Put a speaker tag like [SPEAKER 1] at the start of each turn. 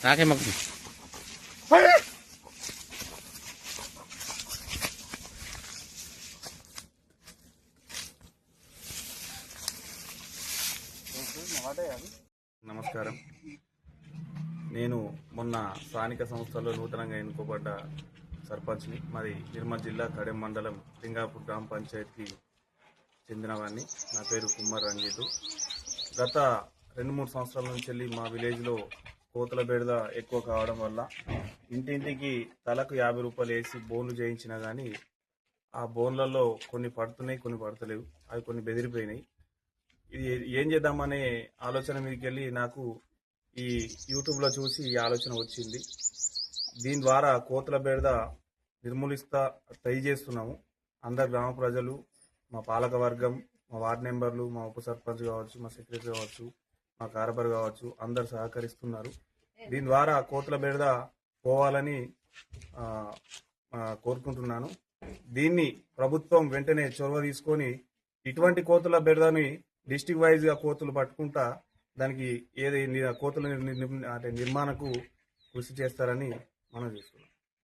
[SPEAKER 1] నాకే మొక్కు
[SPEAKER 2] నమస్కారం. నేను మొన్న స్థానిక సంస్థల్లో నూతనంగా ఎన్నుకోబడ్డ సర్పంచ్ని. మరి నిర్మల్ జిల్లా కడెం మండలం లింగాపూర్ గ్రామ పంచాయతీకి చెందినవాడిని. నా పేరు కుమ్మర్ రంజితు. గత 2-3 సంవత్సరాల నుంచి వెళ్ళి మా విలేజ్లో కోతుల బెడద ఎక్కువ కావడం వల్ల ఇంటింటికి తలకు 50 రూపాయలు వేసి బోన్లు చేయించినా కానీ ఆ బోన్లలో కొన్ని పడుతున్నాయి, కొన్ని పడతలేవు. అవి కొన్ని బెదిరిపోయినాయి. ఇది ఏం చేద్దామనే ఆలోచన మీదకి వెళ్ళి నాకు ఈ యూట్యూబ్లో చూసి ఈ ఆలోచన వచ్చింది. దీని ద్వారా కోతుల బెడద నిర్మూలిస్తా ట్రై చేస్తున్నాము. అందరు గ్రామ ప్రజలు, మా పాలక వర్గం, మా వార్డు మెంబర్లు, మా ఉప సర్పంచ్ కావచ్చు, మా సెక్రటరీ కావచ్చు, మా కార్బర్ కావచ్చు, అందరు సహకరిస్తున్నారు. దీని ద్వారా కోతుల బెడద పోవాలని కోరుకుంటున్నాను. దీన్ని ప్రభుత్వం వెంటనే చొరవ తీసుకొని ఇటువంటి కోతుల బెడదని డిస్టిక్ వైజ్ గా కోతులు పట్టుకుంటా దానికి కోతుల నిర్మాణకు కృషి చేస్తారని మనం చూస్తున్నాం.